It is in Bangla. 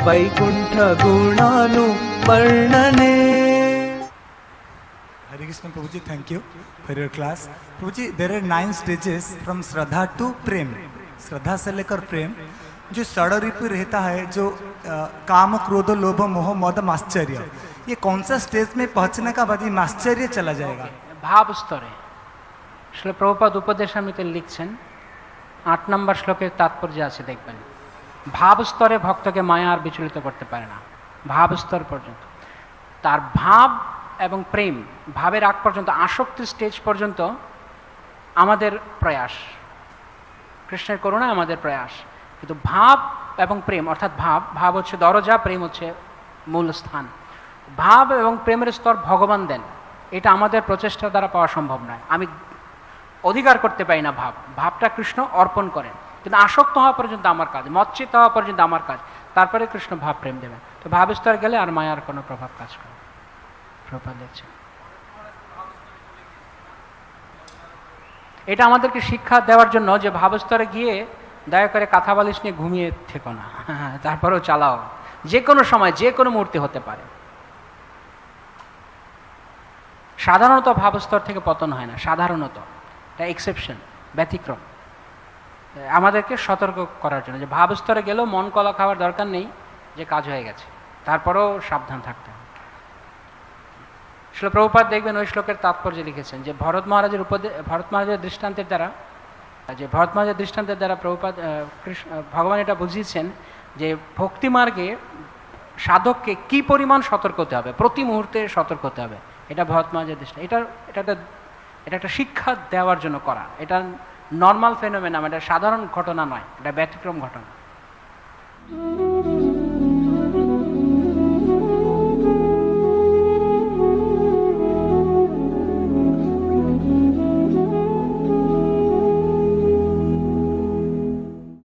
Vaikuntha गुणानुवर्णने। Hare Krishna Prabhuji, thank you for your class. Prabhuji, there are 9 stages from Shraddha to Prem. श्रद्धा से लेकर प्रेम, जो षड्रिपु रहता है, जो काम क्रोध लोभ मोह मद माश्चर्य, ये कौन सा स्टेज में पहुंचने का बाद ये माश्चर्य चला जाएगा? ভাব স্তরে শ্রীল প্রভুপাদ উপদেশামৃতে লিখছেন 8 নম্বর শ্লোকের তাৎপর্য আছে, দেখবেন ভাব স্তরে ভক্তকে মায়া আর বিচলিত করতে পারে না। ভাব স্তর পর্যন্ত তার ভাব এবং প্রেম, ভাবের আগ পর্যন্ত, আসক্তির স্টেজ পর্যন্ত আমাদের প্রয়াস, কৃষ্ণের করুণা আমাদের প্রয়াস। কিন্তু ভাব এবং প্রেম, অর্থাৎ ভাব হচ্ছে দরজা, প্রেম হচ্ছে মূল স্থান। ভাব এবং প্রেমের স্তর ভগবান দেন, এটা আমাদের প্রচেষ্টা দ্বারা পাওয়া সম্ভব নয়। আমি অধিকার করতে পারি না ভাবটা কৃষ্ণ অর্পণ করেন, কিন্তু আসক্ত হওয়া পর্যন্ত আমার কাজ, মচ্ছিত হওয়া পর্যন্ত আমার কাজ, তারপরে কৃষ্ণ ভাব প্রেম দেবেন। তো ভাব স্তর গেলে আর মায়ার কোনো প্রভাব কাজ করে। প্রভাব দেখছে, এটা আমাদেরকে শিক্ষা দেওয়ার জন্য যে ভাবস্তরে গিয়ে দয়া করে কাঁথা বালিশ নিয়ে ঘুমিয়ে থেকো না, তারপরেও চালাও, যে কোনো সময় যে কোনো মুহূর্তে হতে পারে। সাধারণত ভাবস্তর থেকে পতন হয় না, সাধারণত এটা এক্সেপশন, ব্যতিক্রম। আমাদেরকে সতর্ক করার জন্য যে ভাবস্তরে গেলেও মন কলা খাওয়ার দরকার নেই, যে কাজ হয়ে গেছে, তারপরেও সাবধান থাকতে হবে। শ্রীল প্রভুপাদ দেখবেন ওই শ্লোকের তাৎপর্য লিখেছেন যে ভরত মহারাজের দৃষ্টান্তের দ্বারা প্রভুপাদ ভগবান এটা বুঝিয়েছেন যে ভক্তিমার্গে সাধককে কি পরিমাণ সতর্ক হতে হবে, প্রতি মুহূর্তে সতর্ক হতে হবে। এটা ভরত মহারাজের দৃষ্টান্ত। এটা একটা শিক্ষা দেওয়ার জন্য করা, এটা নর্মাল ফেনোমেনা, এটা সাধারণ ঘটনা নয়, এটা ব্যতিক্রম ঘটনা।